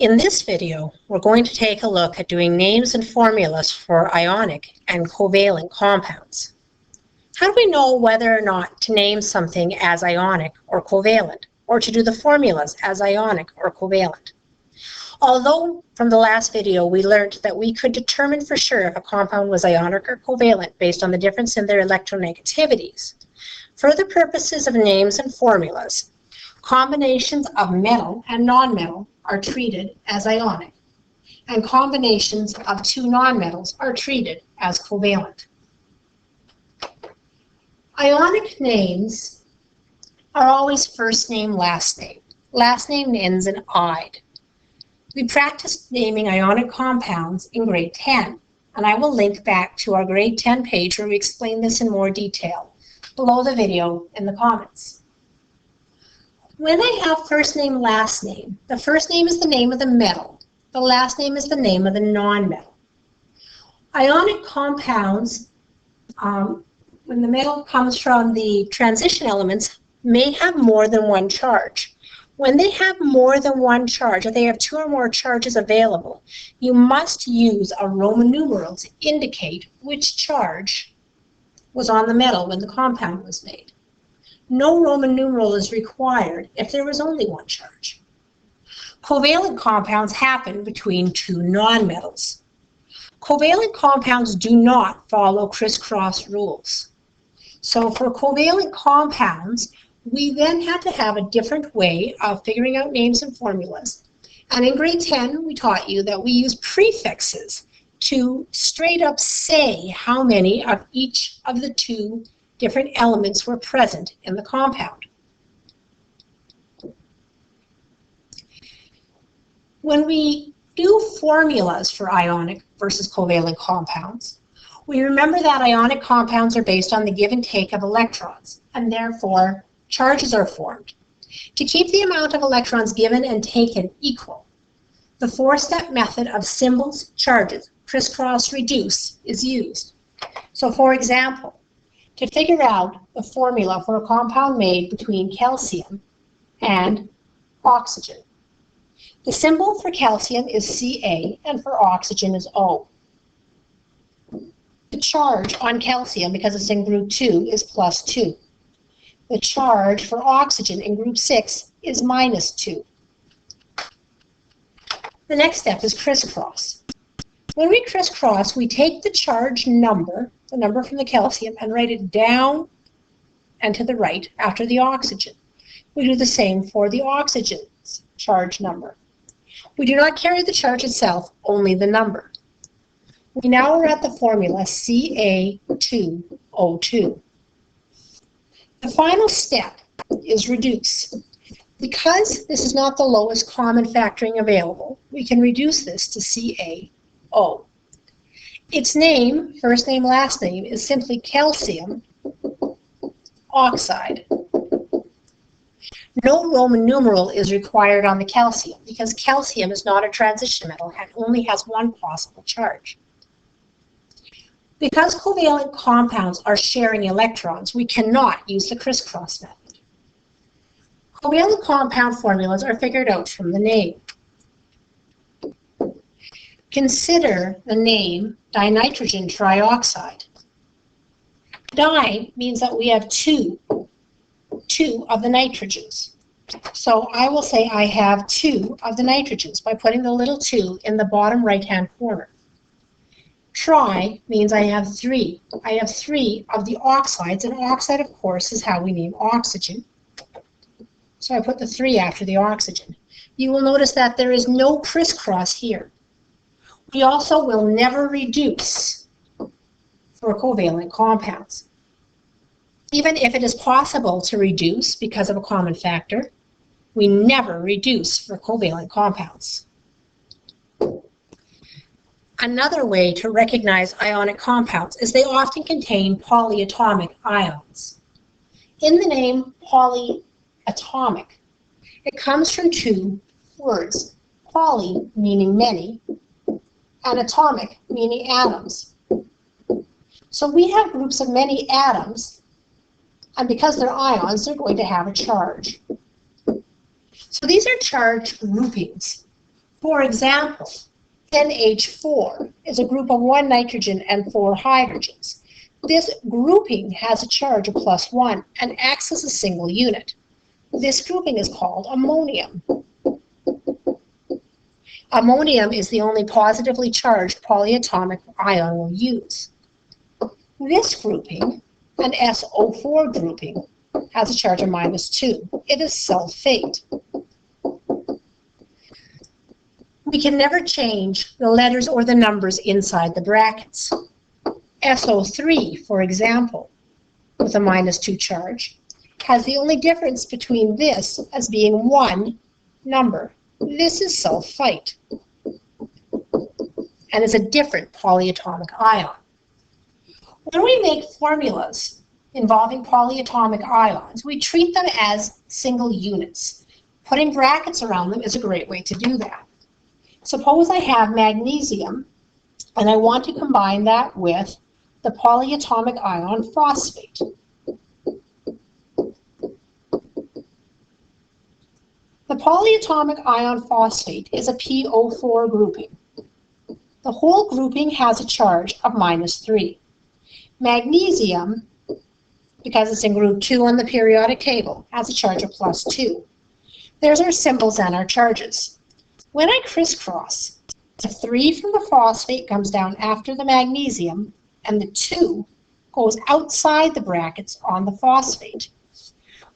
In this video, we're going to take a look at doing names and formulas for ionic and covalent compounds. How do we know whether or not to name something as ionic or covalent, or to do the formulas as ionic or covalent? Although from the last video we learned that we could determine for sure if a compound was ionic or covalent based on the difference in their electronegativities, for the purposes of names and formulas, combinations of metal and nonmetal are treated as ionic, and combinations of two nonmetals are treated as covalent. Ionic names are always first name, last name. Last name ends in "ide." We practiced naming ionic compounds in grade 10, and I will link back to our grade 10 page where we explain this in more detail below the video in the comments. When I have first name, last name, the first name is the name of the metal. The last name is the name of the nonmetal. Ionic compounds, when the metal comes from the transition elements, may have more than one charge. When they have more than one charge, or they have two or more charges available, you must use a Roman numeral to indicate which charge was on the metal when the compound was made. No Roman numeral is required if there was only one charge. Covalent compounds happen between two nonmetals. Covalent compounds do not follow crisscross rules. So for covalent compounds, we then had to have a different way of figuring out names and formulas. And in grade 10, we taught you that we use prefixes to straight up say how many of each of the two different elements were present in the compound. When we do formulas for ionic versus covalent compounds, we remember that ionic compounds are based on the give and take of electrons, and therefore charges are formed. To keep the amount of electrons given and taken equal, the four-step method of symbols, charges, crisscross, reduce is used. So for example, to figure out the formula for a compound made between calcium and oxygen, the symbol for calcium is Ca and for oxygen is O. The charge on calcium, because it's in group 2, is +2. The charge for oxygen in group 6 is -2. The next step is crisscross. When we crisscross, we take the charge number, the number from the calcium, and write it down and to the right after the oxygen. We do the same for the oxygen's charge number. We do not carry the charge itself, only the number. We now are at the formula Ca2O2. The final step is reduce. Because this is not the lowest common factoring available, we can reduce this to CaO. Its name, first name, last name, is simply calcium oxide. No Roman numeral is required on the calcium because calcium is not a transition metal and only has one possible charge. Because covalent compounds are sharing electrons, we cannot use the crisscross method. Covalent compound formulas are figured out from the name. Consider the name dinitrogen trioxide. Di means that we have two of the nitrogens. So I will say I have 2 of the nitrogens by putting the little 2 in the bottom right-hand corner. Tri means I have 3. I have 3 of the oxides, and oxide, of course, is how we name oxygen. So I put the 3 after the oxygen. You will notice that there is no crisscross here. We also will never reduce for covalent compounds. Even if it is possible to reduce because of a common factor, we never reduce for covalent compounds. Another way to recognize ionic compounds is they often contain polyatomic ions. In the name polyatomic, it comes from 2 words, poly meaning many, and atomic meaning atoms. So we have groups of many atoms, and because they're ions, they're going to have a charge. So these are charge groupings. For example, NH4 is a group of 1 nitrogen and 4 hydrogens. This grouping has a charge of +1 and acts as a single unit. This grouping is called ammonium. Ammonium is the only positively charged polyatomic ion we'll use. This grouping, an SO4 grouping, has a charge of -2. It is sulfate. We can never change the letters or the numbers inside the brackets. SO3, for example, with a -2 charge, has the only difference between this as being one number. This is sulfite, and is a different polyatomic ion. When we make formulas involving polyatomic ions, we treat them as single units. Putting brackets around them is a great way to do that. Suppose I have magnesium, and I want to combine that with the polyatomic ion phosphate. The polyatomic ion phosphate is a PO4 grouping. The whole grouping has a charge of -3. Magnesium, because it's in group 2 on the periodic table, has a charge of +2. There's our symbols and our charges. When I crisscross, the 3 from the phosphate comes down after the magnesium, and the 2 goes outside the brackets on the phosphate.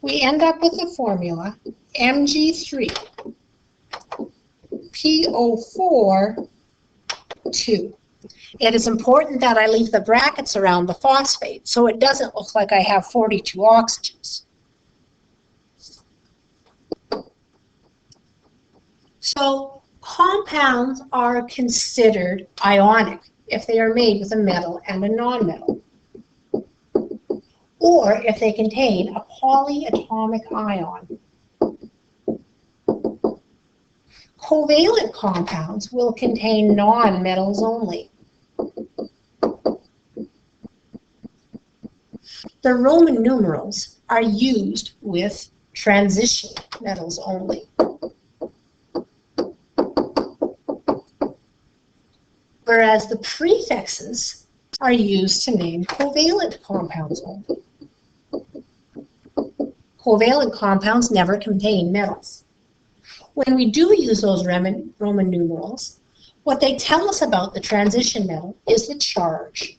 We end up with the formula Mg3 PO4 2. It is important that I leave the brackets around the phosphate so it doesn't look like I have 42 oxygens. So compounds are considered ionic if they are made with a metal and a nonmetal, or if they contain a polyatomic ion. Covalent compounds will contain nonmetals only. The Roman numerals are used with transition metals only. Whereas the prefixes are used to name covalent compounds only. Covalent compounds never contain metals. When we do use those Roman numerals, what they tell us about the transition metal is the charge.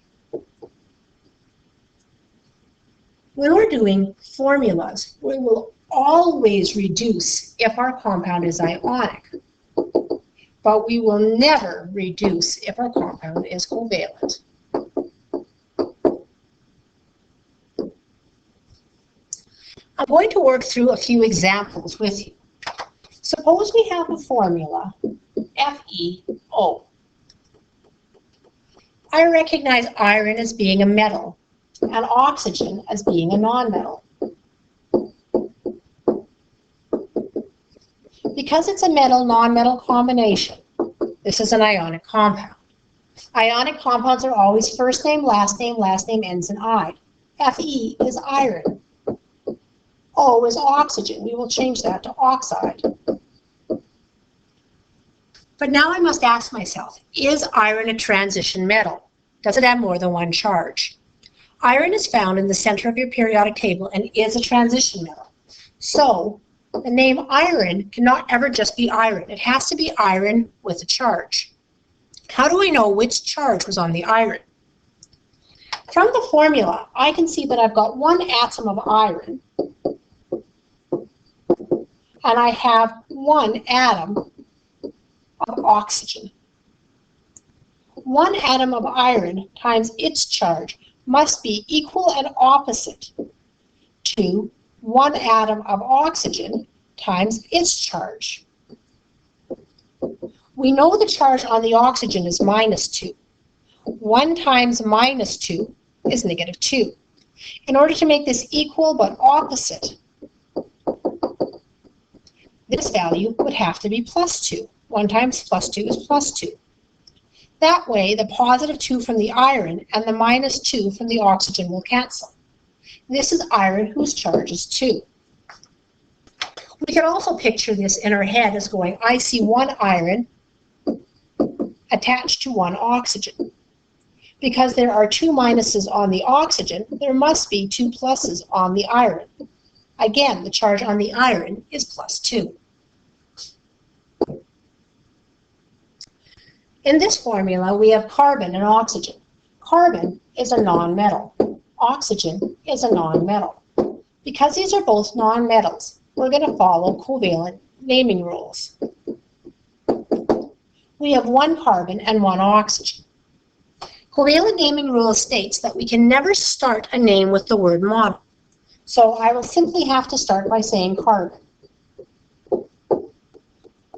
When we're doing formulas, we will always reduce if our compound is ionic, but we will never reduce if our compound is covalent. I'm going to work through a few examples with you. Suppose we have a formula, FeO. I recognize iron as being a metal and oxygen as being a nonmetal. Because it's a metal-nonmetal combination, this is an ionic compound. Ionic compounds are always first name, last name ends in "ide". Fe is iron. O is oxygen. We will change that to oxide. But now I must ask myself, is iron a transition metal? Does it have more than one charge? Iron is found in the center of your periodic table and is a transition metal. So the name iron cannot ever just be iron. It has to be iron with a charge. How do I know which charge was on the iron? From the formula, I can see that I've got one atom of iron and I have one atom of oxygen. One atom of iron times its charge must be equal and opposite to one atom of oxygen times its charge. We know the charge on the oxygen is -2. 1 times -2 is -2. In order to make this equal but opposite, this value would have to be +2. 1 times +2 is +2. That way, the +2 from the iron and the -2 from the oxygen will cancel. This is iron whose charge is 2. We can also picture this in our head as going, I see one iron attached to one oxygen. Because there are 2 minuses on the oxygen, there must be 2 pluses on the iron. Again, the charge on the iron is +2. In this formula, we have carbon and oxygen. Carbon is a nonmetal. Oxygen is a nonmetal. Because these are both nonmetals, we're going to follow covalent naming rules. We have 1 carbon and 1 oxygen. Covalent naming rule states that we can never start a name with the word mono. So I will simply have to start by saying carbon.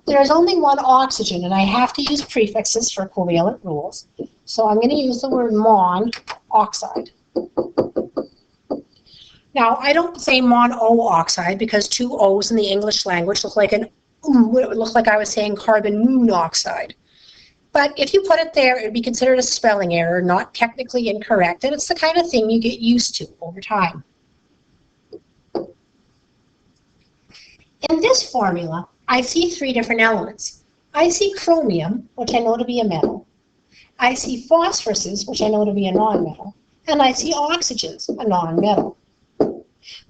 There is only 1 oxygen, and I have to use prefixes for covalent rules. So I'm going to use the word monoxide. Now, I don't say monoxide because 2 O's in the English language look like it would look like I was saying carbon monoxide. But if you put it there, it would be considered a spelling error, not technically incorrect, and it's the kind of thing you get used to over time. In this formula, I see 3 different elements. I see chromium, which I know to be a metal. I see phosphoruses, which I know to be a nonmetal. And I see oxygens, a nonmetal.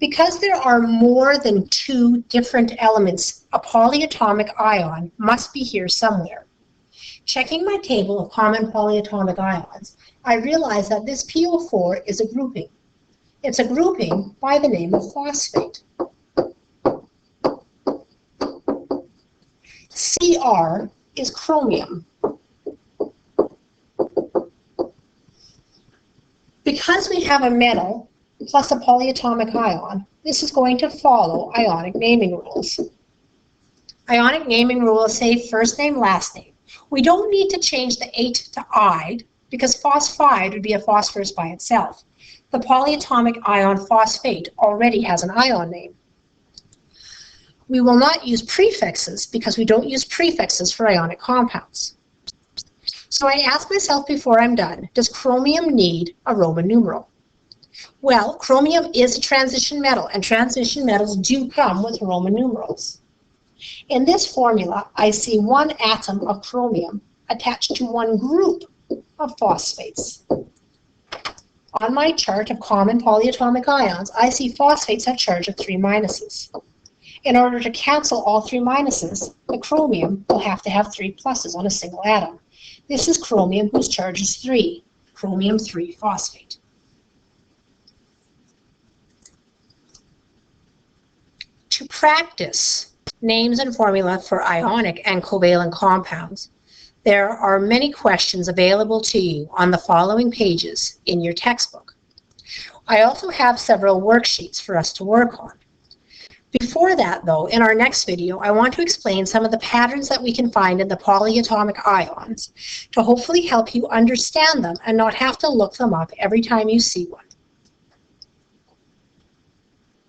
Because there are more than 2 different elements, a polyatomic ion must be here somewhere. Checking my table of common polyatomic ions, I realize that this PO4 is a grouping. It's a grouping by the name of phosphate. Cr is chromium. Because we have a metal plus a polyatomic ion, this is going to follow ionic naming rules. Ionic naming rules say first name, last name. We don't need to change the ate to ide because phosphide would be a phosphorus by itself. The polyatomic ion phosphate already has an ion name. We will not use prefixes because we don't use prefixes for ionic compounds. So I ask myself before I'm done, does chromium need a Roman numeral? Well, chromium is a transition metal, and transition metals do come with Roman numerals. In this formula, I see 1 atom of chromium attached to 1 group of phosphates. On my chart of common polyatomic ions, I see phosphates have charge of 3 minuses. In order to cancel all 3 minuses, the chromium will have to have 3 pluses on a single atom. This is chromium whose charge is 3, chromium 3 phosphate. To practice names and formula for ionic and covalent compounds, there are many questions available to you on the following pages in your textbook. I also have several worksheets for us to work on. Before that, though, in our next video, I want to explain some of the patterns that we can find in the polyatomic ions to hopefully help you understand them and not have to look them up every time you see one.